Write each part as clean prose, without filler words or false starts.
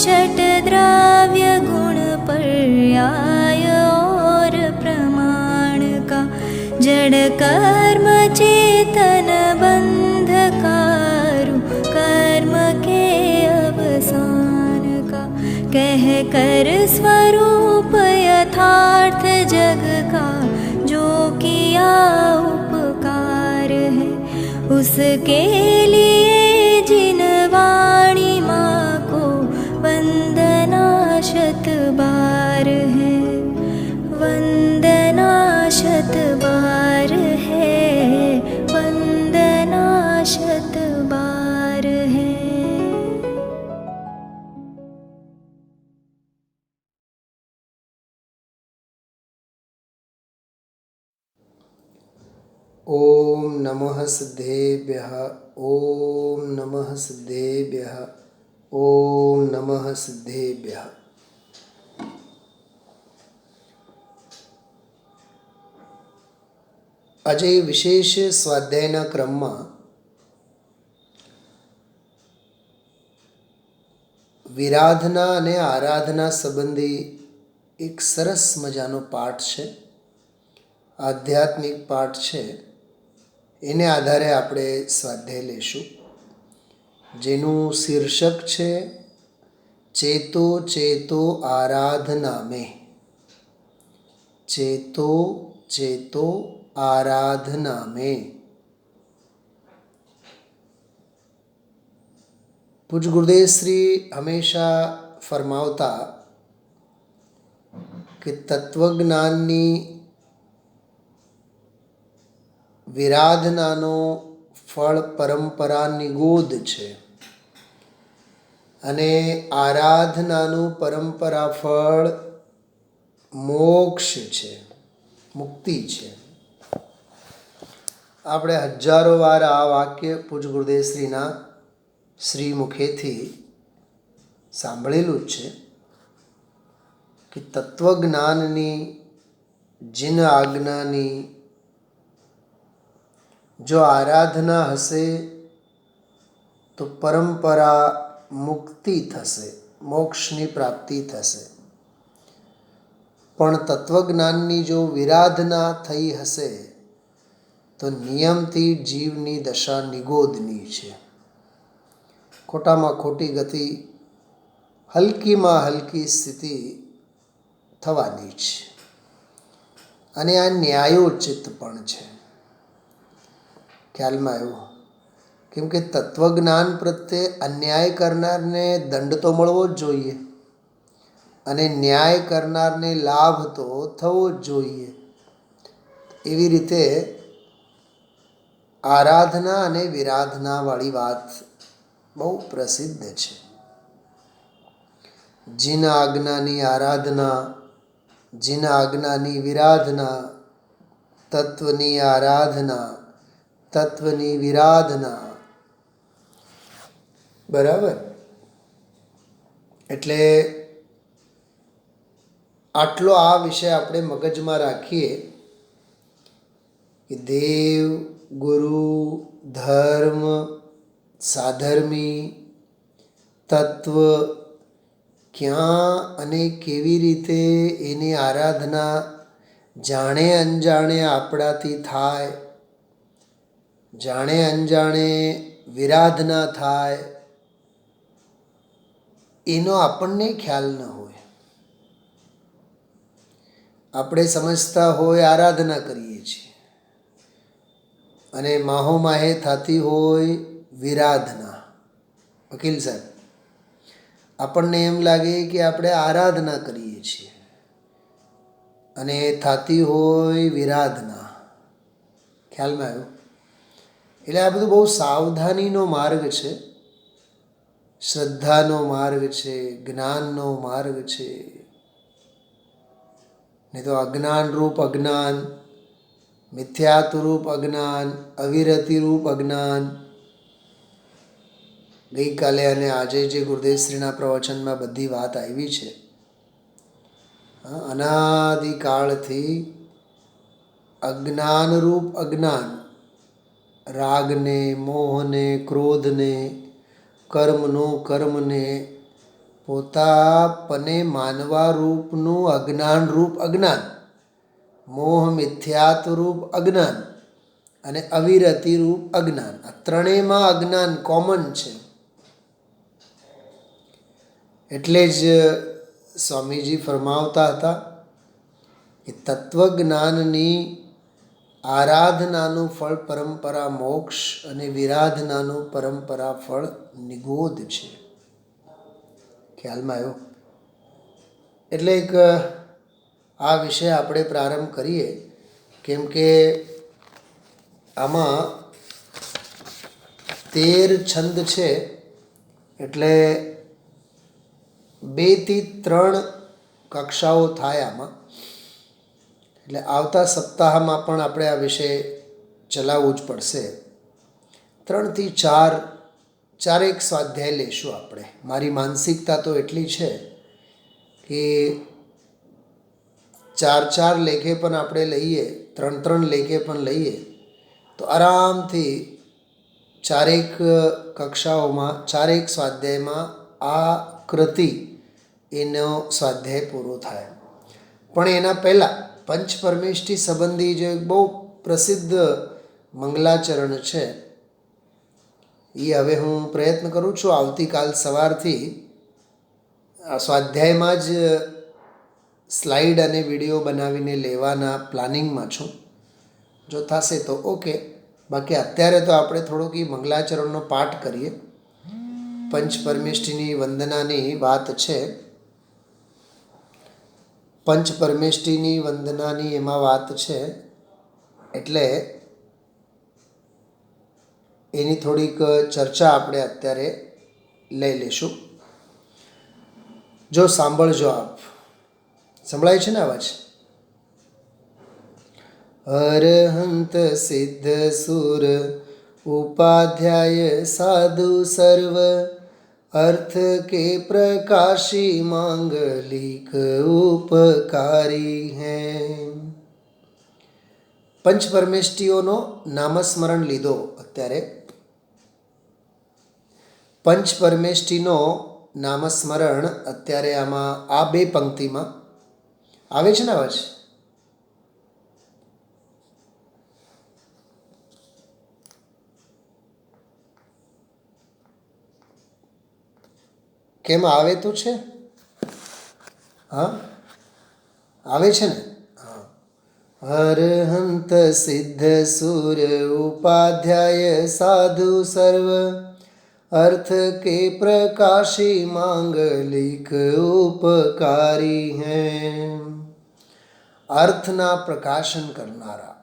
षट्द्रव्य गुण पर्याय और प्रमाण का, जड़ कर्म चेतन बंध कारू कर्म के अवसान का, कह कर स्वरूप यथार्थ जग का जो किया उपकार है, उसके लिए जिन वाणी माँ को वंदना शत बार है, वंदना शत बार है, वंदना शत बार है। ओम नमः सिद्धेभ्यः, ओम नमः सिद्धेभ्यः, ओम नमः सिद्धेभ्यः। આજે વિશેષ સ્વાધ્યાયના ક્રમમાં વિરાધના અને આરાધના સંબંધી એક સરસ મજાનો પાઠ છે, આધ્યાત્મિક પાઠ છે. એને આધારે આપણે સ્વાધ્યાય લેશું, જેનું શીર્ષક છે ચેતો ચેતો આરાધના મેં. ચેતો ચેતો આરાધના મેં. પૂજ ગુરુદેવ શ્રી હંમેશા ફરમાવતા કે તત્વજ્ઞાનની વિરાધનાનો ફળ પરંપરા નિગોદ છે અને આરાધનાનું પરંપરા ફળ મોક્ષ છે, મુક્તિ છે. આપણે હજારો વાર આ વાક્ય પૂજ ગુરુદેવ શ્રીના શ્રી મુખેથી સાંભળેલું જ છે કે તત્વજ્ઞાનની જીન આજ્ઞાની જો આરાધના હશે તો પરંપરા મુક્તિ થશે, મોક્ષની પ્રાપ્તિ થશે. પણ તત્વજ્ઞાનની જો વિરાધના થઈ હશે તો નિયમથી જીવની દશા નિગોદની છે, ખોટામાં ખોટી ગતિ, હલકીમાં હલકી સ્થિતિ થવાની છે. અને આ ન્યાયોચિત પણ છે. ખ્યાલમાં આવ્યું? કેમ કે તત્વજ્ઞાન પ્રત્યે અન્યાય કરનારને દંડ તો મળવો જ જોઈએ અને ન્યાય કરનારને લાભ તો થવો જ જોઈએ. એવી રીતે આરાધના અને વિરાધનાવાળી વાત બહુ પ્રસિદ્ધ છે. જીન આજ્ઞાની આરાધના, જીન આજ્ઞાની વિરાધના, તત્વની આરાધના, તત્વની વિરાધના. બરાબર? એટલે આટલો આ વિષય આપણે મગજમાં રાખીએ કે દેવ, ગુરુ, ધર્મ, સાધર્મી, તત્વ ક્યાં અને કેવી રીતે એની આરાધના જાણે અંજાણે આપણાથી થાય, જાણે અંજાણે વિરાધના થાય, એનો આપણને ખ્યાલ ન હોય. આપણે સમજતા હોય આરાધના કરીએ છીએ અને માહો માહે થતી હોય વિરાધના. વકીલ સાહેબ, આપણને એમ લાગે કે આપણે આરાધના કરીએ છીએ અને થતી હોય વિરાધના. ખ્યાલમાં આવ્યું? એટલે આ બધું બહુ સાવધાનીનો માર્ગ છે, શ્રદ્ધાનો માર્ગ છે, જ્ઞાનનો માર્ગ છે. નહીં તો અજ્ઞાનરૂપ અજ્ઞાન, મિથ્યાત્વરૂપ અજ્ઞાન, અવિરતિરૂપ અજ્ઞાન. ગઈકાલે અને આજે જે ગુરુદેવશ્રીના પ્રવચનમાં બધી વાત આવી છે, અનાદિકાળથી અજ્ઞાનરૂપ અજ્ઞાન, રાગને, મોહને, ક્રોધને, કર્મને પોતાપને માનવા રૂપનું અજ્ઞાન રૂપ અજ્ઞાન, મોહ મિથ્યાત્વ રૂપ અજ્ઞાન અને અવિરતિ રૂપ અજ્ઞાન, આ ત્રણેયમાં અજ્ઞાન કોમન છે. એટલે જ સ્વામીજી ફરમાવતા હતા કે તત્વજ્ઞાનની આરાધનાનું ફળ પરંપરા મોક્ષ અને વિરાધનાનું પરંપરા ફળ નિગોધ છે. ખ્યાલમાં આવ્યો? એટલે એક આ વિષય આપણે પ્રારંભ કરીએ, કેમ કે આમાં 13 છંદ છે. એટલે 2 થી 3 કક્ષાઓ થાય આમાં. એટલે આવતા સપ્તાહમાં પણ આપણે આ વિષય ચલાવવું જ પડશે. 3 થી 4 ચારેક સ્વાધ્યાય લેશું આપણે. મારી માનસિકતા તો એટલી છે કે 4 લેખે પણ આપણે લઈએ, 3 લેખે પણ લઈએ તો આરામથી ચારેક કક્ષાઓમાં, ચારેક સ્વાધ્યાયમાં આ કૃતિ એનો સ્વાધ્યાય પૂરો થાય. પણ એના પહેલાં પંચ પરમેષ્ઠી સંબંધી જે બહુ પ્રસિદ્ધ મંગલાચરણ છે એ હવે હું પ્રયત્ન કરું છું આવતીકાલ સવારથી આ સ્વાધ્યાયમાં જ સ્લાઇડ અને વિડીયો બનાવીને લેવાના પ્લાનિંગમાં છું. જો થશે તો ઓકે, બાકી અત્યારે તો આપણે થોડુંક એ મંગલાચરણનો પાઠ કરીએ. પંચ પરમેષ્ઠીની વંદનાની વાત છે. પંચ પરમેષ્ઠીની વંદનાની એમાં વાત છે, એટલે એની થોડીક ચર્ચા આપણે અત્યારે લઈ લઈશું. જો સાંભળજો આપ. સંભળાય છે ને અવાજ? અરહંત સિદ્ધ સુર ઉપાધ્યાય સાધુ સર્વ अर्थ के प्रकाशी मांगलिक उपकारी हैं. પંચ પરમેષ્ઠીઓનો નામસ્મરણ લીધો. અત્યારે પંચ પરમેષ્ઠીનો નામસ્મરણ અત્યારે આમાં આ 2 પંક્તિમાં આવે છે ને અવાજ? કેમ આવે તો છે? હા આવે છે ને? હા. અરહંત સિદ્ધ સુર ઉપાધ્યાય સાધુ સર્વ अर्थ के प्रकाशी मांगलिक उपकारी हैं. અર્થના પ્રકાશન કરનારા,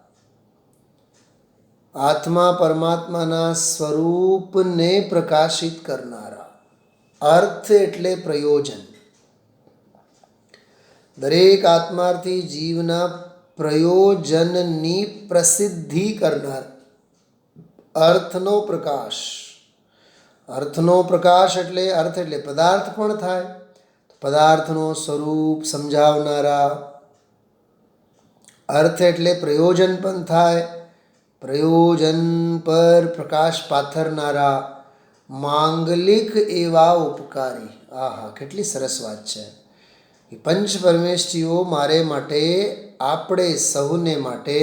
આત્મા પરમાત્માના સ્વરૂપને પ્રકાશિત કરનારા. અર્થ એટલે પ્રયોજન. દરેક આત્માર્થી જીવના પ્રયોજનની પ્રસિદ્ધિ કરનાર અર્થનો પ્રકાશ. અર્થનો પ્રકાશ એટલે અર્થ એટલે પદાર્થ પણ થાય, પદાર્થનો સ્વરૂપ સમજાવનારા. અર્થ એટલે પ્રયોજન પણ થાય, પ્રયોજન પર પ્રકાશ પાથરનારા. માંગલિક એવા ઉપકારી. આહા, કેટલી સરસ વાત છે. એ પંચ પરમેષ્ઠીઓ મારે માટે, આપણે સૌને માટે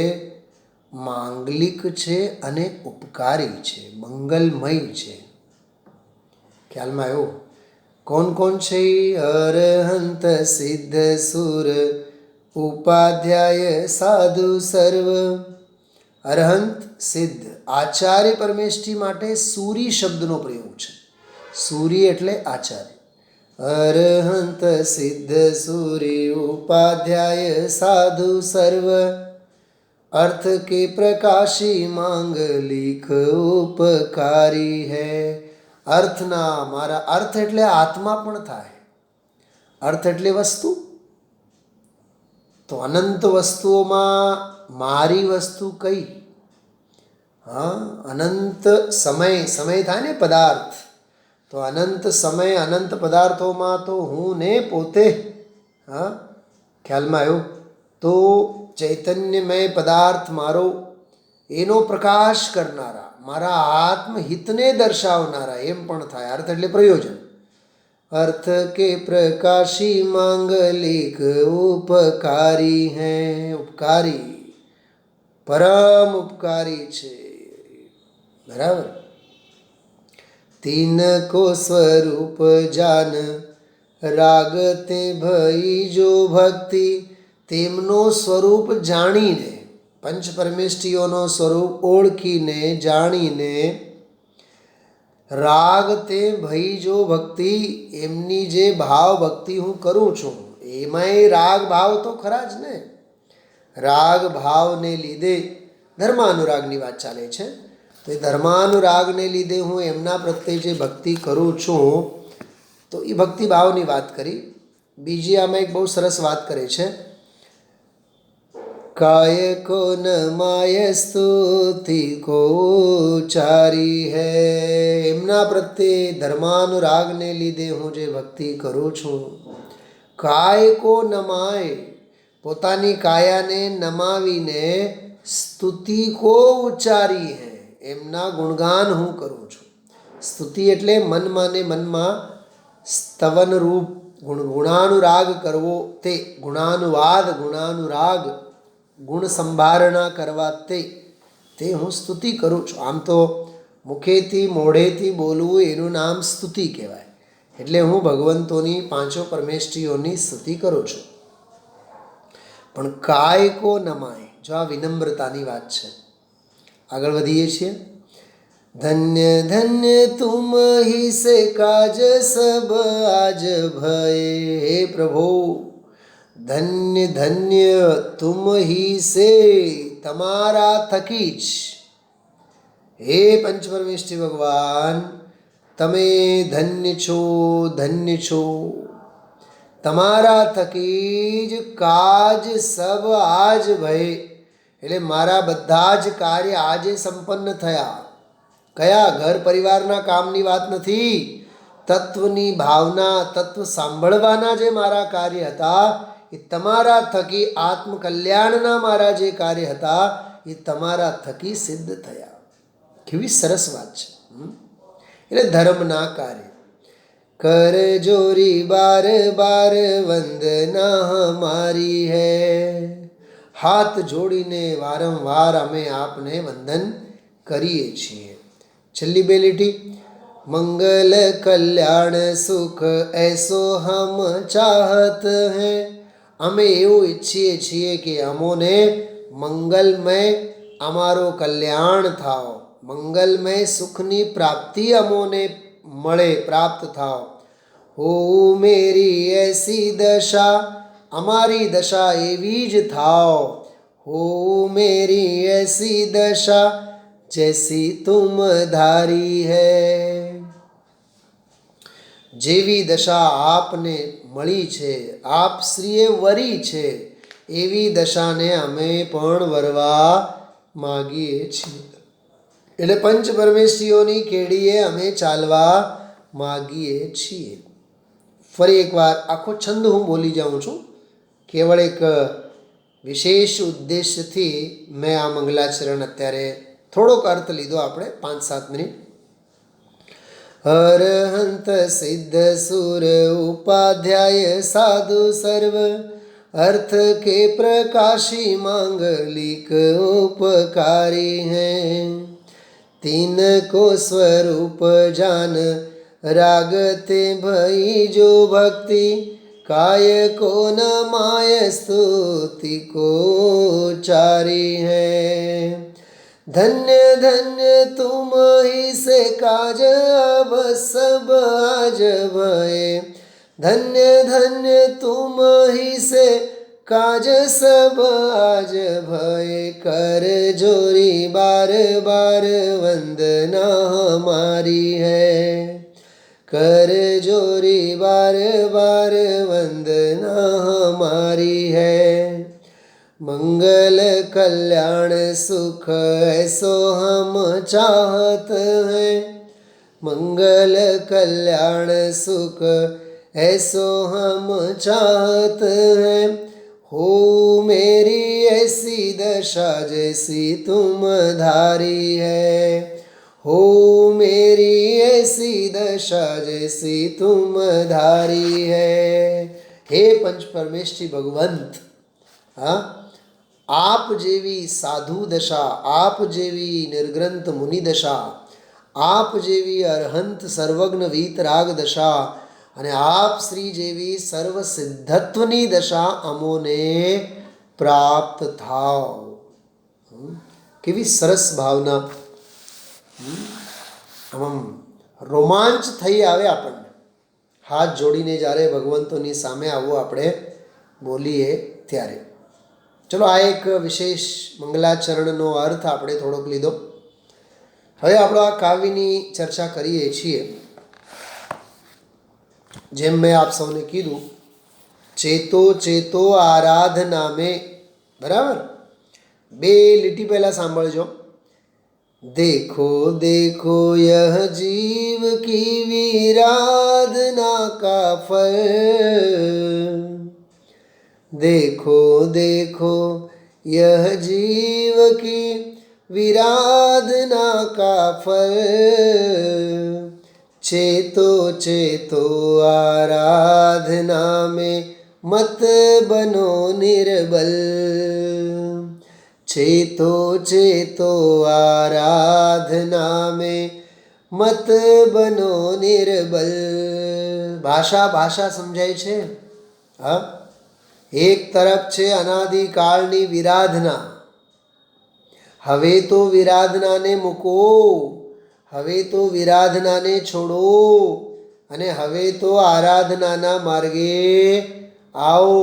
માંગલિક છે અને ઉપકારી છે, મંગલમય છે. ખ્યાલમાં આવ્યો? કોણ કોણ છે? અરહંત સિદ્ધ સુર ઉપાધ્યાય સાધુ સર્વ. અરહંત સિદ્ધ આચાર્ય પરમેષ્ઠી માટે સૂરી શબ્દનો પ્રયોગ છે. સૂરી એટલે આચાર્ય. અરહંત સિદ્ધ સૂરી ઉપાધ્યાય સાધુ સર્વ अर्थ के प्रकाशी मांगलिक उपकारी है. અર્થના મારા, અર્થ એટલે આત્મા પણ થાય. અર્થ એટલે વસ્તુ. તો અનંત વસ્તુઓમાં મારી વસ્તુ કઈ? હા, અનંત સમય, સમય થાય ને પદાર્થ. તો અનંત સમય, અનંત પદાર્થોમાં તો હું ને પોતે. હા, ખ્યાલમાં આવ્યો? તો ચૈતન્યમય પદાર્થ મારો, એનો પ્રકાશ કરનારા, મારા આત્મહિતને દર્શાવનારા એમ પણ થાય. અર્થ એટલે પ્રયોજન. अर्थ के प्रकाशी मांगलिक उपकारी हैं. ઉપકારી, પરમ ઉપકારી છે. બરાબર. તીન કો સ્વરૂપ જાન રાગ તે ભઈ જો ભક્તિ. તેમનો સ્વરૂપ જાણીને, પંચ પરમેષ્ઠીઓનો સ્વરૂપ ઓળખીને જાણીને, રાગ તે ભઈ જો ભક્તિ, એમની જે ભાવ ભક્તિ હું કરું છું એમાંય રાગ ભાવ તો ખરા જ ને. રાગ ભાવને લીધે ધર્માનુરાગની વાત ચાલે છે. તો એ ધર્માનુરાગને લીધે હું એમના પ્રત્યે જે ભક્તિ કરું છું તો એ ભક્તિ ભાવની વાત કરી. બીજી આમાં એક બહુ સરસ વાત કરે છે. काय को न माय स्तुति को ચારી હૈ. એમના પ્રત્યે ધર્માનુરાગને લીધે હું જે ભક્તિ કરું છું. કાય કો નમાય, પોતાની કાયાને નમાવીને સ્તુતિ કો ઉચ્ચારી હૈ, એમના ગુણગાન હું કરું છું. સ્તુતિ એટલે મનમાં ને મનમાં સ્તવન રૂપ ગુણાનુરાગ કરવો, તે ગુણાનુવાદ, ગુણાનુરાગ, ગુણ સંભારણા કરવા, તે હું સ્તુતિ કરું છું. આમ તો મુખેથી મોઢેથી બોલવું એનું નામ સ્તુતિ કહેવાય. એટલે હું ભગવંતોની પાંચો પરમેષ્ઠીઓની સ્તુતિ કરું છું. પણ કાય કો નમાય, જો આ વિનમ્રતાની વાત છે. આગળ વધીએ છીએ. ધન્ય ધન્ય તુમ હી સે કાજ સબ આજ ભય. હે પ્રભુ, ધન્ય ધન્ય તુમ હી સે, તમારા થકી જ. હે પંચપરમેષ્ઠી ભગવાન, તમે ધન્ય છો, ધન્ય છો. તમારા થકી જ કાજ સબ આજ ભય, એટલે મારા બધા જ કાર્ય આજે સંપન્ન થયા. કયા? ઘર પરિવારના કામની વાત નથી. તત્વની ભાવના, તત્વ સાંભળવાના જે મારા કાર્ય હતા એ તમારા થકી, આત્મકલ્યાણના મારા જે કાર્ય હતા એ તમારા થકી સિદ્ધ થયા. કેવી સરસ વાત છે. એટલે ધર્મના કાર્ય. કર જોરી બાર બાર વંદના હમારી હૈ. હાથ જોડીને વારંવાર અમે આપને વંદન કરીએ છીએ. છેલ્લી બે લીટી. મંગલ કલ્યાણ સુખ એસો હમ ચાહત હૈ. અમે એવું ઈચ્છીએ છીએ કે અમોને મંગલમય અમારો કલ્યાણ થાવ, મંગલમય સુખની પ્રાપ્તિ અમોને મળે, પ્રાપ્ત થાવ. હો મેરી એસી દશા, અમારી દશા એવી જ થાવ. હો મેરી એસી દશા જૈસી તુમ ધારી હૈ. જેવી દશા આપને મળી છે, આપ શ્રીએ વરી છે, એવી દશાને અમે પણ વરવા માગીએ છીએ. એટલે પંચ પરમેષ્ઠીઓની કેડીએ અમે ચાલવા માગીએ છીએ. ફરી એકવાર આખો છંદ હું બોલી જાઉં છું. કેવળ એક વિશેષ ઉદ્દેશ્યથી મેં આ મંગલાચરણ અત્યારે થોડોક અર્થ લીધો, આપણે 5-7 મિનિટ. અરહંત સિદ્ધ સુર ઉપાધ્યાય સાધુ સર્વ, अर्थ के प्रकाशी मांगलिक उपकारी हैं. तीन को स्वरूप जान रागते भई जो भक्ति, काय को न माय स्तुति को चारी है. धन्य धन्य तुम ही से काज अब सब आज भय. धन्य धन्य तुम ही से काज सब आज भय. कर जोरी बार बार वंदना हमारी है. कर जोरी बार बार वंदना हमारी है. मंगल कल्याण सुख ऐसो हम चाहत हैं. मंगल कल्याण सुख ऐसो हम चाहत हैं. हो मेरी ऐसी दशा जैसी तुम धारी है. हो मेरी ऐसी दशा जैसी तुम धारी है। हे पंच परमेश्वरी भगवंत, હા, આપ જેવી સાધુ દશા, આપ જેવી નિર્ગ્રંથ મુનિ દશા, આપ જેવી અરહંત સર્વજ્ઞ વીતરાગ દશા અને આપ શ્રી જેવી સર્વ સિદ્ધત્વની દશા અમોને પ્રાપ્ત થાવ. કેવી સરસ ભાવના! આમ રોમાંચ થઈ આવે આપણને હાથ જોડીને જ્યારે ભગવંતોની સામે આવું આપણે બોલીએ ત્યારે. ચલો, આ એક વિશેષ મંગલાચરણનો અર્થ આપણે થોડોક લીધો. હવે આપણે આ કાવ્યની ચર્ચા કરીએ છીએ. જેમ મેં આપ સૌને કીધું, ચેતો ચેતો આરાધના મેં, બરાબર? બે લીટી પહેલાં સાંભળજો. देखो देखो यह जीव की विराधना का फल, देखो देखो यह जीव की विराधना का फल, चेतो चेतो आराधना में मत बनो निर्बल, चेतो चेतो आराधना में मत बनो निर्बल. ભાષા ભાષા સમજાય છે. હા, એક તરફ છે અનાદિકાળની વિરાધના. હવે તો વિરાધનાને મૂકો, હવે તો વિરાધનાને છોડો અને હવે તો આરાધનાના માર્ગે આવો.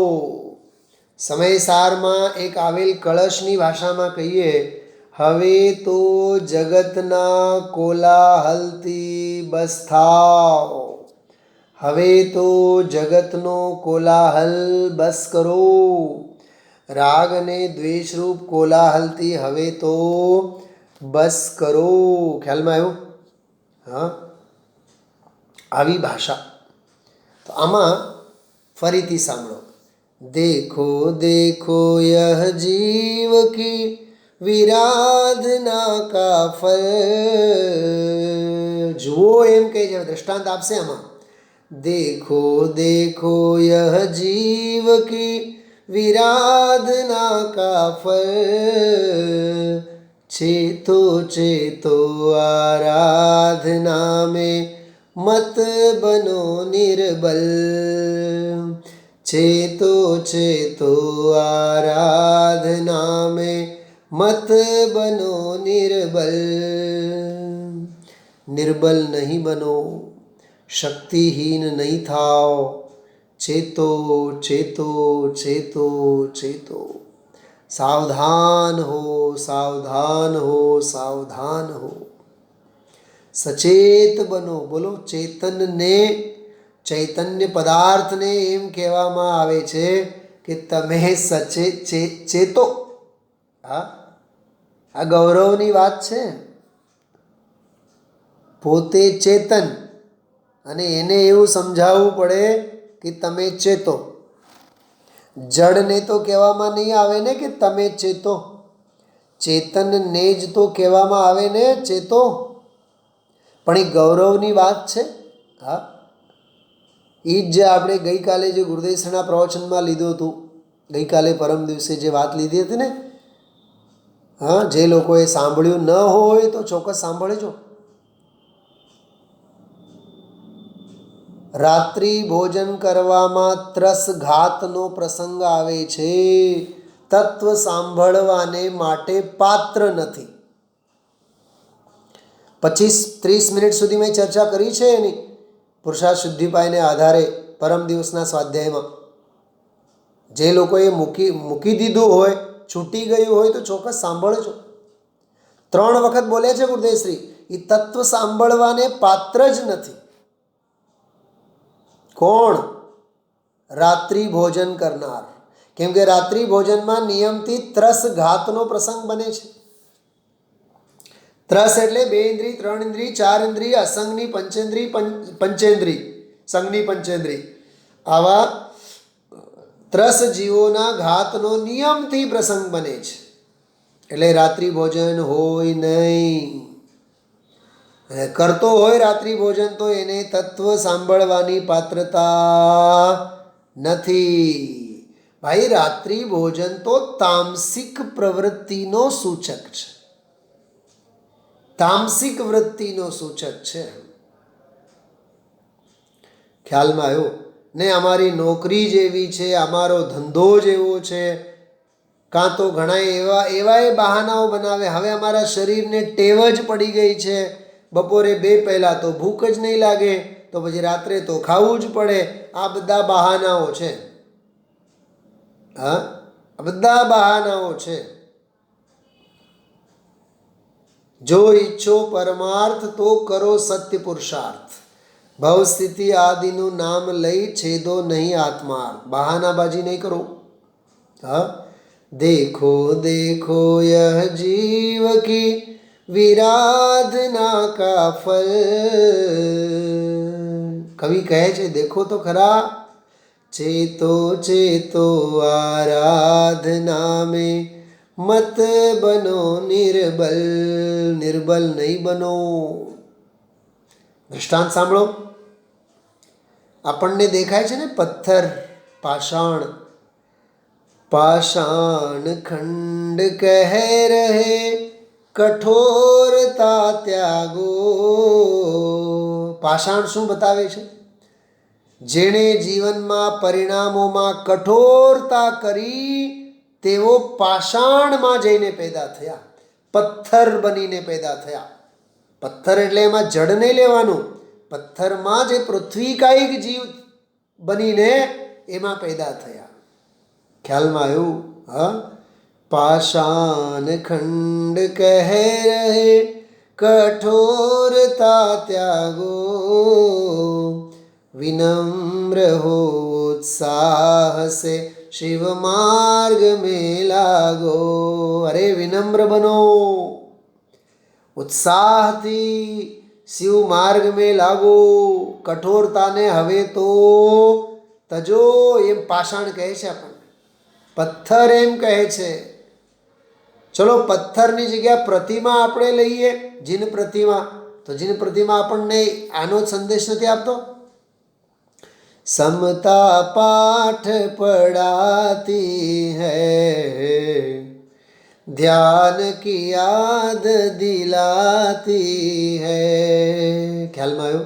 સમયસારમાં એક આવેલ કળશની ભાષામાં કહીએ, હવે તો જગતના કોલાહલથી બસ થાવ, હવે તો જગતનો કોલાહલ બસ કરો. રાગ અને દ્વેષરૂપ કોલાહલથી હવે તો બસ કરો. ખ્યાલમાં આવ્યું? હા, આવી ભાષા. તો આમાં ફરીથી સાંભળો. देखो देखो यह जीव की विराधना का फल. જુઓ એમ કહે છે, દ્રષ્ટાંત આપશે આમાં. देखो देखो यह जीव की विराधना का फल, चेतो चेतो आराधना में मत बनो निर्बल, चेतो चेतो आराधना में मत बनो निर्बल. निर्बल नहीं बनो, शक्तिहीन नहीं થાઓ. चेतो चेतो चेतो चेतो. सावधान हो सावधान हो सावधान हो. सचेत बनो. બોલો, ચેતનને, ચૈતન્ય પદાર્થને એમ કહેવામાં આવે છે કે તમે ચેતો. હા, આ ગૌરવની વાત છે. પોતે ચેતન અને એને એવું સમજાવવું પડે કે તમે ચેતો. જડને તો કહેવામાં નહીં આવે ને કે તમે ચેતો, ચેતનને જ તો કહેવામાં આવે ને ચેતો. પણ એ ગૌરવની વાત છે. હા, એ જ જે આપણે ગઈકાલે જે ગુરુદેવશ્રીના પ્રવચનમાં લીધું હતું, ગઈકાલે પરમ દિવસે જે વાત લીધી હતી ને, હા, જે લોકોએ સાંભળ્યું ન હોય તો ચોક્કસ સાંભળજો. રાત્રિ ભોજન કરવામાં ત્રસઘાતનો પ્રસંગ આવે છે. તત્વ સાંભળવાને માટે પાત્ર નથી. 25-30 મિનિટ સુધી મેં ચર્ચા કરી છે એની પુરુષાર્થ શુદ્ધિપાયને આધારે પરમ દિવસના સ્વાધ્યાયમાં. જે લોકોએ મૂકી દીધું હોય, છૂટી ગયું હોય તો ચોક્કસ સાંભળજો. 3 વખત બોલ્યા છે ગુરુદેવશ્રી, એ તત્વ સાંભળવાને પાત્ર જ નથી. કોણ? રાત્રિ ભોજન કરનાર. કેમ કે રાત્રિ ભોજનમાં નિયમથી ત્રસઘાતનો પ્રસંગ બને છે. ત્રસ એટલે 2 ઇન્દ્રિય, 3 ઇન્દ્રિય, 4 ઇન્દ્રિય, અસંગની પંચેન્દ્રિય, સંગની પંચેન્દ્રિય. આવા ત્રસ જીવોના ઘાતનો નિયમથી પ્રસંગ બને છે. એટલે રાત્રિ ભોજન હોય નહીં. અને કરતો હોય રાત્રિ ભોજન તો એને તત્વ સાંભળવાની પાત્રતા નથી. ભાઈ, રાત્રિ ભોજન તો તામસિક પ્રવૃત્તિનો સૂચક છે, તામસિક વૃત્તિનો સૂચક છે. ખ્યાલમાં આવ્યો ને? અમારી નોકરી જેવી છે, અમારો ધંધો જેવો છે, કાં તો ઘણા એવા બહાનાઓ બનાવે. હવે અમારા શરીરને ટેવ જ પડી ગઈ છે, બપોરે 2 પહેલાં તો ભૂખ જ નહીં લાગે, તો પછી રાત્રે તો ખાવું જ પડે. આ બધા બહાનાઓ છે. હા, આ બધા બહાનાઓ છે. જો ઈચ્છો પરમાર્થ તો કરો સત્ય પુરુષાર્થ. ભવ સ્થિતિ આદિનું નામ લઈ છેદો નહીં આત્માર્થ. બહાનાબાજી નહીં કરો. હા, देखो देखो यह जीव की विराधना का फल. कवि કહે છે, દેખો તો ખરા, चेतो चेतो आराधना में मत बनो निर्बल. निर्बल नहीं बनो. દૃષ્ટાંત સાંભળો. આપણને દેખાય છે ને પથ્થર, પાષાણ. पाषाण खंड कह रहे कठोरता त्यागो. પાષાણ શું બતાવે છે? જેણે જીવનમાં પરિણામોમાં કઠોરતા કરી તેઓ પાષાણમાં જઈને પેદા થયા, પથ્થર બનીને પેદા થયા. પથ્થર એટલે એમાં જડ નહીં લેવાનું, પથ્થરમાં જે પૃથ્વી કાયિક જીવ બનીને એમાં પેદા થયા. ખ્યાલમાં આવ્યું? હા, પાષાણ ખંડ કહે રહે કઠોરતા ત્યાગો. विनम्र हो उत्साह से शिव मार्ग में लागो. अरे विनम्र बनो, उत्साहથી શિવ માર્ગ में लागो. કઠોરતાને હવે તો તજો એમ પાષાણ કહે છે આપણને, પથ્થર એમ કહે છે. ચલો પથ્થરની જગ્યા પ્રતિમા આપણે લઈએ, જીન પ્રતિમા. તો જીન પ્રતિમા આપણને આનો સંદેશ નથી આપતો. समता पाठ पढ़ाती है, ध्यान की याद दिलाती है. ખ્યાલમાં આવ્યો?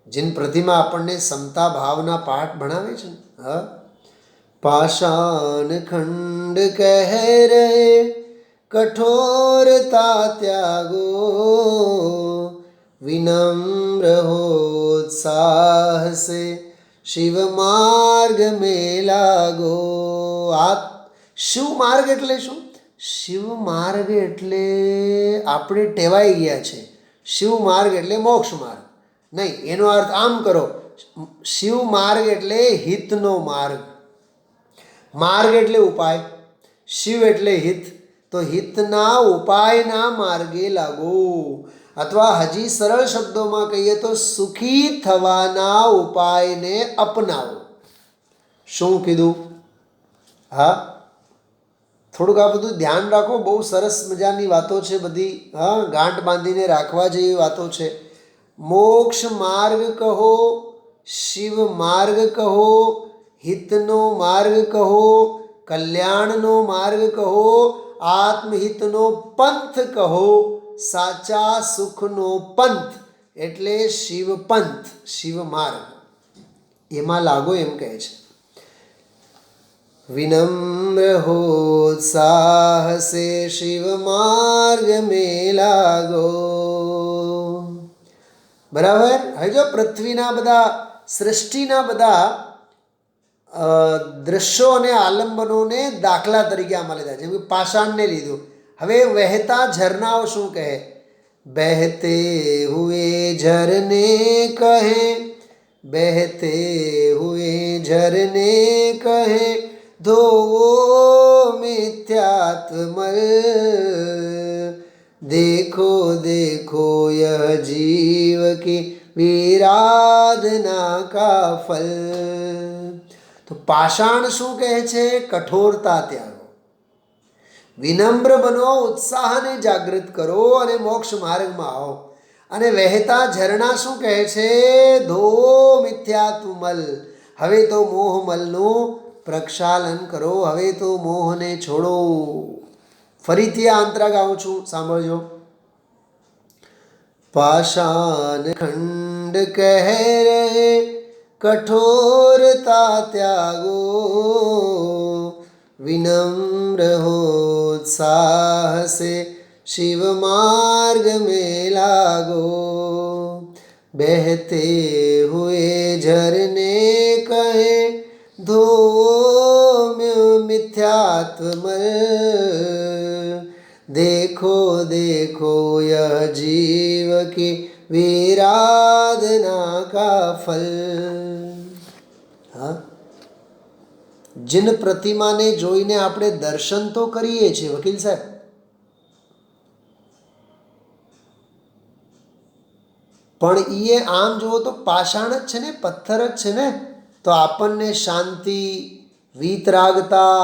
જીન પ્રતિમા આપણને સમતા ભાવના પાઠ ભણાવે છે. હા, पाषाण खंड कह रहे कठोरता त्यागो. विनम्र हो उत्साह से शिव मार्ग में लागो. આ શિવ માર્ગ એટલે શું? શિવ માર્ગ એટલે આપણે ટેવાઈ ગયા છે. શિવ માર્ગ એટલે મોક્ષ માર્ગ નહીં. એનો અર્થ આમ કરો, શિવ માર્ગ એટલે હિતનો માર્ગ. માર્ગ એટલે ઉપાય, શિવ એટલે હિત. તો હિતના ઉપાયના માર્ગે લાગો. અથવા હજી સરળ શબ્દોમાં કહીએ તો સુખી થવાના ઉપાયને અપનાવો. શું કીધું? હા, થોડુંક આ બધું ધ્યાન રાખો. બહુ સરસ મજાની વાતો છે બધી. હા, ગાંઠ બાંધીને રાખવા જેવી વાતો છે. મોક્ષ માર્ગ કહો, શિવ માર્ગ કહો, હિતનો માર્ગ કહો, કલ્યાણનો માર્ગ કહો, આત્મહિતનો પંથ કહો, સાચા સુખનો પંથ એટલે શિવ પંથ, શિવ માર્ગ. એમાં લાગો એમ કહે છે. વિનમ્ર હો उत्साह से शिव मार्ग में लागो. બરાબર? હવે જો પૃથ્વીના બધા, સૃષ્ટિના બધા દ્રશ્યો અને આલંબનોને દાખલા તરીકે આમાં લીધા. જેમ કે પાષાણને લીધું. હવે વહેતા ઝરણાઓ શું કહે? બહેતે હુએ ઝરને કહે, બહેતે હુએ ઝરને કહે, ધોવો મિથ્યાત્મલ. देखो देखो यह जीव की विराधना का फल. તો પાષાણ શું કહે છે? કઠોરતા ત્યાગો, વિનમ્ર બનો, ઉત્સાહને જાગૃત કરો અને મોક્ષ માર્ગમાં આવો. અને વહેતા ઝરણા શું કહે છે? ધો મિથ્યાતુ મલ. હવે તો મોહમલનું પ્રક્ષાલન કરો, હવે તો મોહને છોડો. ફરીથી આ અંતરા ગાઉં છું, સાંભળજો. पाषाण खंड कह रहे कठोरता त्यागो, विनम्र हो उत्साह से शिव मार्ग में लागो. बहते हुए झरने कहे धो मिथ्यात्व मल. देखो देखो यह जीव की विराधना का फल. હા, जिन प्रतिमाने જોઈને આપણે દર્શન તો કરીએ છીએ વકીલ સાહેબ, પણ એ આમ જુઓ તો પાષાણ જ છે ને, પથ્થર જ છે ને. તો આપણને શાંતિ, વીતરાગતા,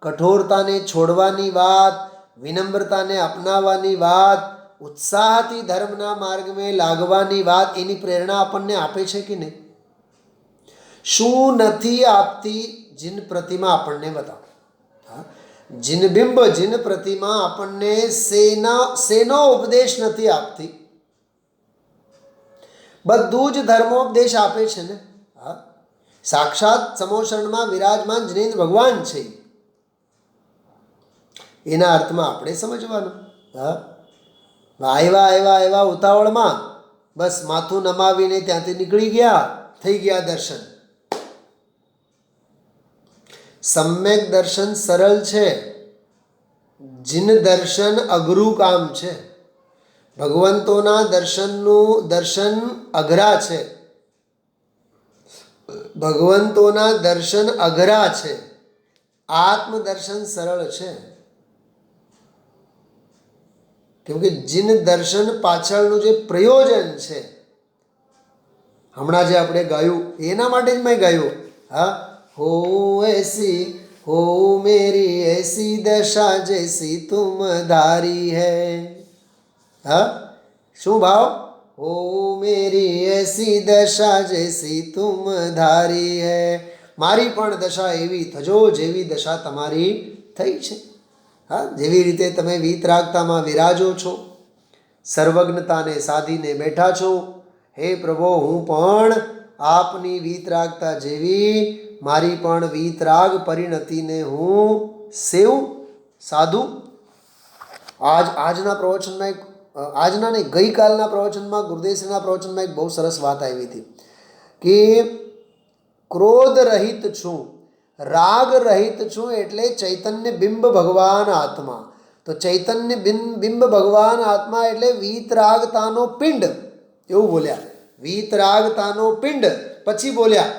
કઠોરતાને છોડવાની વાત, વિનમ્રતાને અપનાવવાની વાત, ઉત્સાહથી ધર્મના માર્ગમાં લાગવાની વાત, એની પ્રેરણા આપણને આપે છે કે નહીં? શું નથી આપતી જીન પ્રતિમા આપણને? બતાવો. હા, જીન બિંબ, જીન પ્રતિમા આપણને શેનો ઉપદેશ નથી આપતી? બધું જ ધર્મોપદેશ આપે છે ને. હા, સાક્ષાત સમોસરણમાં વિરાજમાન જિનેન્દ્ર ભગવાન છે. એના અર્થમાં આપણે સમજવાનું. હા, આવ્યા ઉતાવળમાં બસ માથું નમાવીને ત્યાંથી નીકળી ગયા, થઈ ગયા દર્શન. સમ્યક દર્શન સરળ છે, જીન દર્શન અઘરું કામ છે. ભગવંતોના દર્શન અઘરા છે. ભગવંતોના દર્શન અઘરા છે, આત્મદર્શન સરળ છે. કેમ કે જીન દર્શન પાછળનું જે પ્રયોજન છે, હમણાં જે આપણે ગાયું એના માટે જ મેં ગાયું. હા, હો એસી હો મેરી એસી દશા જૈસી તુમ ધારી હૈ. હા, શું ભાવ? હો મેરી એસી દશા જૈસી તુમ ધારી હૈ. મારી પણ દશા એવી થજો જેવી દશા તમારી થઈ છે. હા, જેવી રીતે તમે વીતરાગતામાં વિરાજો છો, સર્વજ્ઞતાને સાધીને બેઠા છો. હે પ્રભુ, હું પણ આપની વીતરાગતા જેવી મારી પણ વીતરાગ પરિણતિને હું સેવું, સાધું. આજના પ્રવચનમાં આજના નહીં, ગઈકાલના પ્રવચનમાં, ગુરુદેવના પ્રવચનમાં એક બહુ સરસ વાત આવી હતી કે ક્રોધ રહિત છું, રાગ રહિત છું, એટલે ચૈતન્ય બિંબ ભગવાન આત્મા. તો ચૈતન્ય બિંબ ભગવાન આત્મા એટલે વીતરાગતાનો પિંડ, એવું બોલ્યા. વીતરાગતાનો પિંડ. પછી બોલ્યા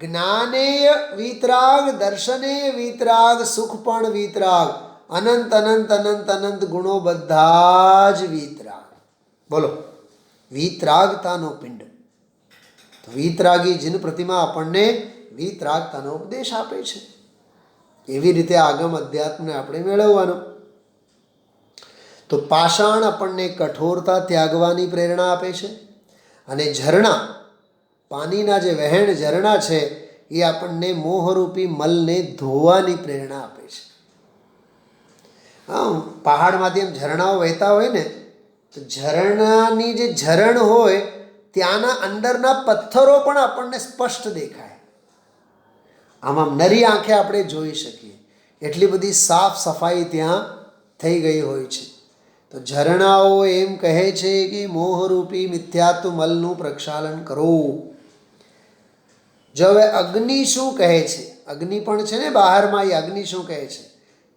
જ્ઞાનેય વીતરાગ, દર્શનેય વીતરાગ, સુખ પણ વીતરાગ, અનંત અનંત અનંત અનંત ગુણો બધા જ વીતરાગ. બોલો, વીતરાગતાનો પિંડ. તો વીતરાગી જીન પ્રતિમા આપણને વીતરાગતાનો ઉપદેશ આપે છે. એવી રીતે આગમ અધ્યાત્મને આપણે મેળવવાનો. તો પાષાણ આપણને કઠોરતા ત્યાગવાની પ્રેરણા આપે છે, અને ઝરણા, પાણીના જે વહેણ ઝરણા છે, એ આપણને મોહરૂપી મલને ધોવાની પ્રેરણા આપે છે. હા, પહાડમાંથી એમ ઝરણાઓ વહેતા હોય ને, તો ઝરણાની જે ઝરણ હોય ત્યાંના અંદરના પથ્થરો પણ આપણને સ્પષ્ટ દેખાય. આમ નરી આંખે આપણે જોઈ શકીએ, એટલી બધી સાફ સફાઈ ત્યાં થઈ ગઈ હોય છે. તો ઝરણાઓ એમ કહે છે કે મોહરૂપી મિથ્યાત્વ મલનું પ્રક્ષાલન કરો. જો હવે અગ્નિ શું કહે છે? અગ્નિ પણ છે ને બહારમાં, એ અગ્નિ શું કહે છે?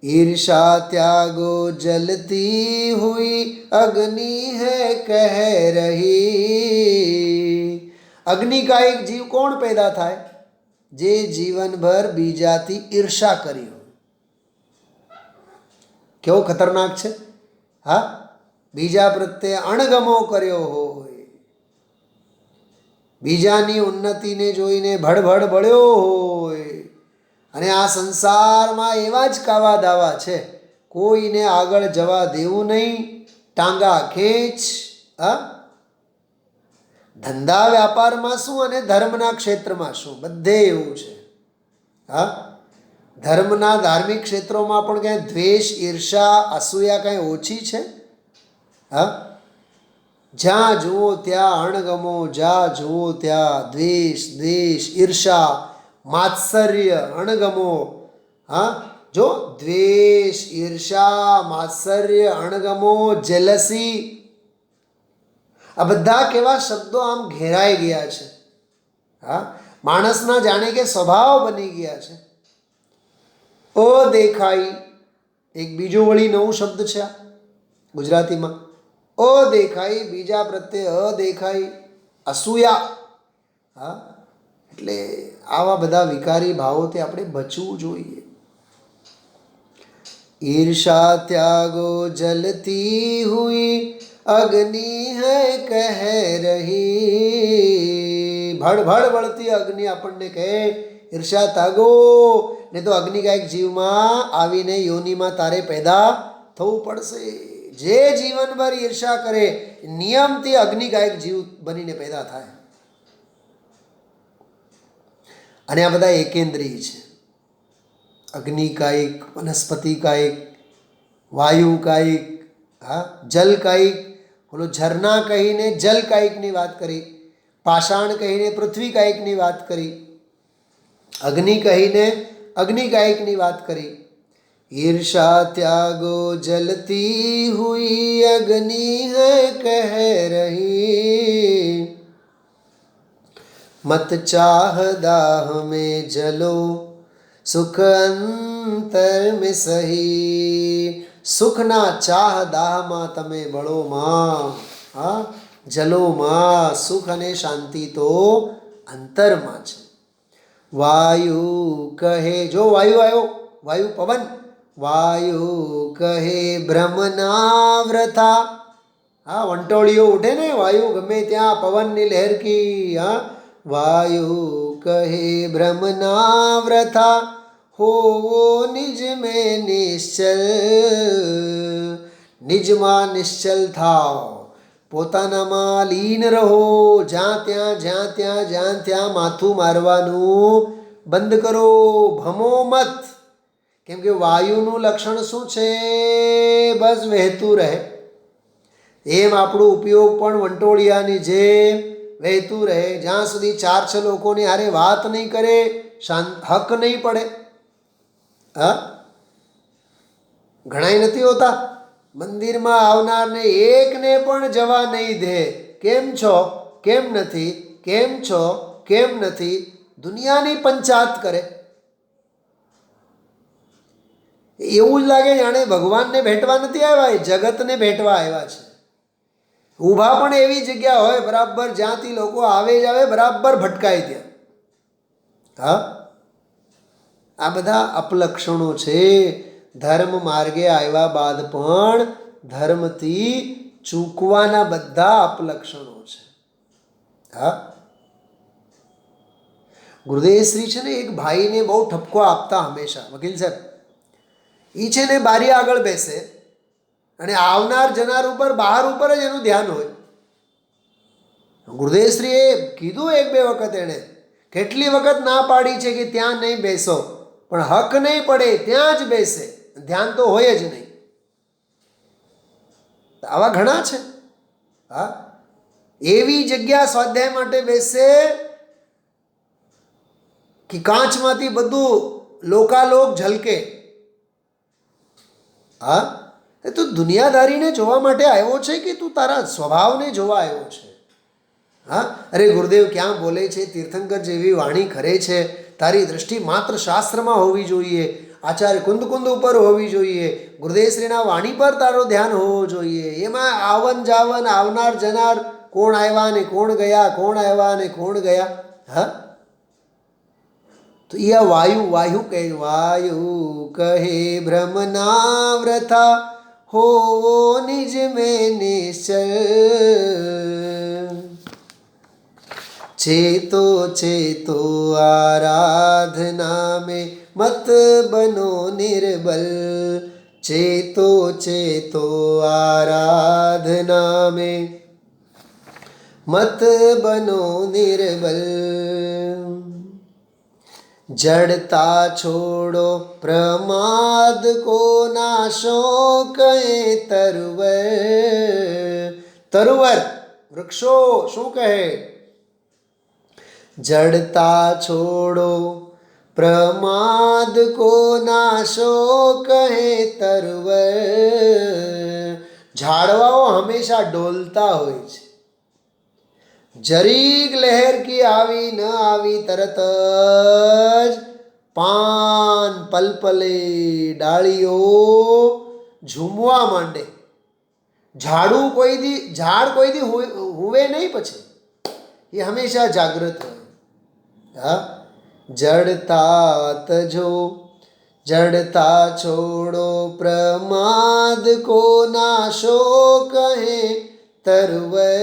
ईर्षा त्यागो जलती हुई अग्नि है कह रही. अग्नि का एक जीव कौन पैदा થાય? જે જીવનભર બીજાથી ઈર્ષા કરી હોય. કેવો ખતરનાક છે. હા, બીજા પ્રત્યે અણગમો કર્યો હોય, બીજાની ઉન્નતિને જોઈને ભડભડ બળ્યો હોય, અને આ સંસારમાં એવા જ કાવા દાવા છે, કોઈને આગળ જવા દેવું નહીં, ટાંગા ખેંચ. હા, ધંધા વ્યાપારમાં શું અને ધર્મના ક્ષેત્રમાં શું, બધે એવું છે. હા, ધર્મના ધાર્મિક ક્ષેત્રોમાં પણ ક્યાંય દ્વેષ, ઈર્ષા, અસૂયા કાંઈ ઓછી છે? હા, જ્યાં જુઓ ત્યાં અણગમો, જ્યાં જુઓ ત્યાં દ્વેષ, ઈર્ષા, માત્સર્ય, અણગમો. હા, જો દ્વેષ, ઈર્ષા, માત્સર્ય, અણગમો, જેલસી, આ બધા કેવા શબ્દો આમ ઘેરાઈ ગયા છે. હા, માણસના જાણે કે સ્વભાવ બની ગયા છે. અદેખાઈ એક બીજો વળી નવું શબ્દ છે આ ગુજરાતીમાં. અદેખાઈ, બીજા પ્રત્યે અદેખાઈ, અસૂયા. હા, એટલે આવા બધા વિકારી ભાવોથી આપણે બચવું જોઈએ. ईर्षा त्यागो जलती हुई अग्नि है कह रही. ભડ ભડ બળતી અગ્નિ આપણને કહે ઈર્ષા ત્યાગો, ને તો અગ્નિ કાંઈક જીવમાં આવીને યોનિમાં તારે પેદા થવું પડશે. જે જીવનભર ઈર્ષા કરે નિયમથી અગ્નિ કાંઈક જીવ બનીને પેદા થાય. અને આ બધા એકેન્દ્રિય છે. અગ્નિ કાયિક, વનસ્પતિ કાયિક, વાયુ કાયિક, હા, જલ કાયિક. ઓલો ઝરણા કહીને જલ કાયિકની વાત કરી, પાષાણ કહીને પૃથ્વી કાયિકની વાત કરી, અગ્નિ કહીને અગ્નિ કાયિકની વાત કરી. ईर्षा त्यागो जलती हुई अग्नि है कह रही, मत चाह दाह में जलो सुख अंतर में सही. સુખના ચાહ દાહમાં તમે બળો માં, હા, જલો માં. સુખ અને શાંતિ તો અંતરમાં છે. વાયુ કહે, જો વાયુ આવ્યો, વાયુ પવન, વાયુ કહે ભ્રમનાવ્રથા. હા, વંટોળીઓ ઉઠે ને વાયુ ગમે ત્યાં, પવનની લહેરકી. હા, વાયુ કહે ભ્રમનાવ્રથા, હોવો નિજ મેં નિશ્ચલ. નિજમાં નિશ્ચલ થાવ, પોતાનામાં લીન રહો. જ્યાં ત્યાં માથું મારવાનું બંધ કરો, ભમો મત. કેમ કે વાયુનું લક્ષણ શું છે? બસ વહેતું રહે. એમ આપણો ઉપયોગ પણ વંટોળિયાની જેમ વહેતું રહે. જ્યાં સુધી 4-6 લોકોની હારે વાત નહીં કરે, હક નહીં પડે. હા, ઘણાય નથી હોતા મંદિરમાં આવનારને એકને પણ જવા નહીં દે. કેમ છો, કેમ નથી, કેમ છો, કેમ નથી, દુનિયાની પંચાત કરે. એવું જ લાગે જાણે ભગવાનને ભેટવા નથી આવ્યા, એ જગતને ભેટવા આવ્યા છે. ઊભા પણ એવી જગ્યા હોય બરાબર, જ્યાંથી લોકો આવે જ આવે, બરાબર ભટકાય ત્યાં. હા, આ બધા અપલક્ષણો છે. ધર્મ માર્ગે આવ્યા બાદ પણ ધર્મથી ચૂકવાના બધા અપલક્ષણો છે. હા, ગુરુદેવશ્રી છે ને એક ભાઈને બહુ ઠપકો આપતા હંમેશા. વકીલ સાહેબ, એ છે ને બારી આગળ બેસે અને આવનાર જનાર ઉપર, બહાર ઉપર જ એનું ધ્યાન હોય. ગુરુદેવશ્રીએ કીધું 1-2 વખત, એણે કેટલી વખત ના પાડી છે કે ત્યાં નહીં બેસો, પણ હક નહીં પડે ત્યાં જ બેસે, ધ્યાન તો હોય જ નહીં. આવા ઘણા છે. હા, એવી જગ્યા સ્વાધ્યાય માટે બેસે કે કાચમાંથી બધું લોકાલોક ઝલકે. હા, એ તું દુનિયાદારીને જોવા માટે આવ્યો છે કે તું તારા સ્વભાવને જોવા આવ્યો છે? હા, અરે ગુરુદેવ ક્યાં બોલે છે, તીર્થંકર જેવી વાણી કરે છે. તારી દૃષ્ટિ માત્ર શાસ્ત્રમાં હોવી જોઈએ, આચાર્ય કુંદ ઉપર હોવી જોઈએ. ગુરુદેવશ્રીના વાણી પર તારો ધ્યાન હોવો જોઈએ. એમાં આવન જાવન, આવનાર જનાર, કોણ આવ્યા ને કોણ ગયા, કોણ આવ્યા ને કોણ ગયા. હા, તો એ વાયુ કહે, વાયુ કહે ભ્રમનાવ્રથા, હોવો નિજ મેં નિશ્ચલ. चेतो चेतो आराधना में मत बनो निर्बल. चेतो चेतो आराधना में मत बनो निर्बल। जड़ता छोड़ो प्रमाद को, नाशो कहे तरुवर। तरुवर वृक्षो શું કહે? जड़ता छोड़ो प्रमाद को, नाशो कहे तरुवर। ઝાડવાઓ હંમેશા ડોલતા હોય છે. જરીક લહેર કી આવી ન આવી તરત જ પાન પલપલે, ડાળીઓ ઝૂમવા માંડે. ઝાડ કોઈ દી હુવે નહીં, પછી એ હંમેશા જાગૃત હોય. હા, જડતા તજો, जड़ता छोड़ो प्रमाद को, नाशो कहे तरुवर।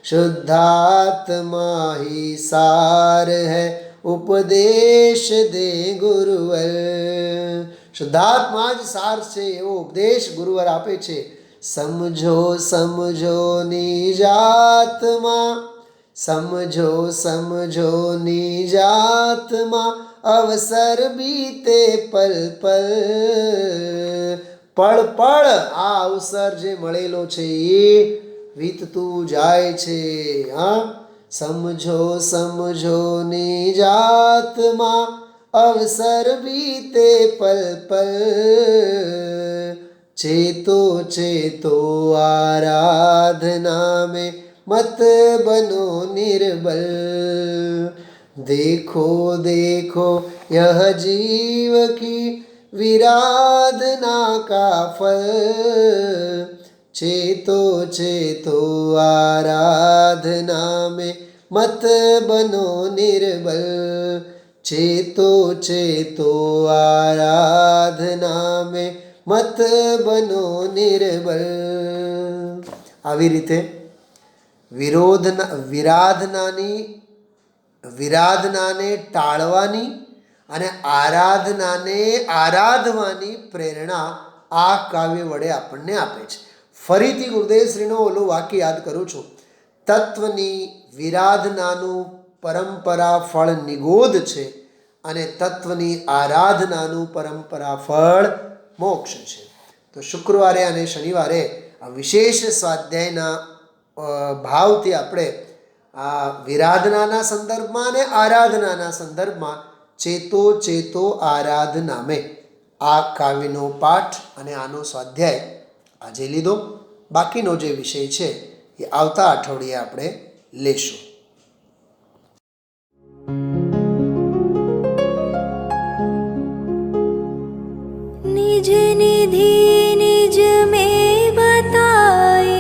शुद्धात्मा ही सार है, उपदेश दे गुरुवर। શુદ્ધાત્મા જ સાર છે એવો ઉપદેશ ગુરુવર આપે છે. સમજો સમજો નિજાત્મા, समझो समझो निजात्मा, अवसर बीते पल पल। पल पल आ अवसर जे મળેલો છે એ વીતતું જાય છે. હા, समझो समझो निजात्मा, अवसर बीते पल पल। चेतो चेतो आराधना में, मत बनो निर्बल। देखो देखो यह जीव की विराधना का फल। चेतो चेतो आराधना में, मत बनो निर्बल। चेतो चेतो आराधना में, मत बनो निर्बल। આવી રીતે વિરાધનાને ટાળવાની અને આરાધનાને આરાધવાની પ્રેરણા આ કાવ્ય વડે આપણને આપે છે. ફરીથી ગુરુદેવશ્રીનું ઓલું વાક્ય યાદ કરું છું. તત્વની વિરાધનાનું પરંપરા ફળ નિગોધ છે અને તત્વની આરાધનાનું પરંપરા ફળ મોક્ષ છે. તો શુક્રવારે અને શનિવારે આ વિશેષ સ્વાધ્યાયના ભાવથી આપણે આ વિરાધનાના સંદર્ભમાં અને આરાધનાના સંદર્ભમાં ચેતો ચેતો આરાધનામે આ કાવ્યનો પાઠ અને આનો સ્વાધ્યાય આજે લીધો. બાકીનો જે વિષય છે એ આવતા અઠવાડિયે આપણે લેશું. निज निधि निज में बताए,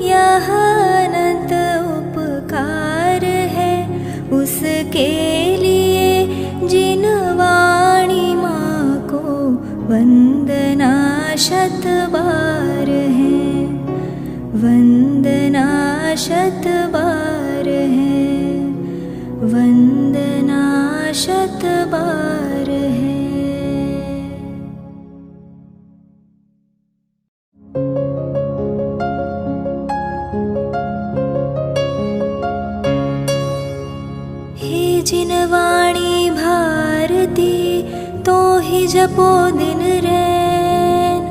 यह अनंत उपकार है उसके लिए जिन वाणी माँ को वंदना शत बार है, वंदना शत बार है, वंदना शत बार है। जिन वाणी भारती तो ही जपो दिन रैन,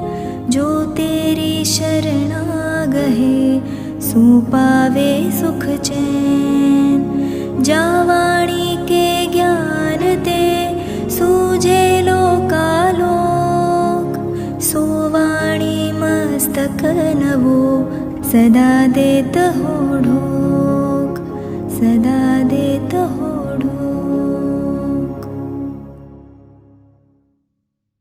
जो तेरी शरणा गहे सो पावे सुख चैन। जा वाणी के ज्ञान ते सूझे लोकालोक, सो वाणी मस्तक नवो सदा देत हो ढोक, सदा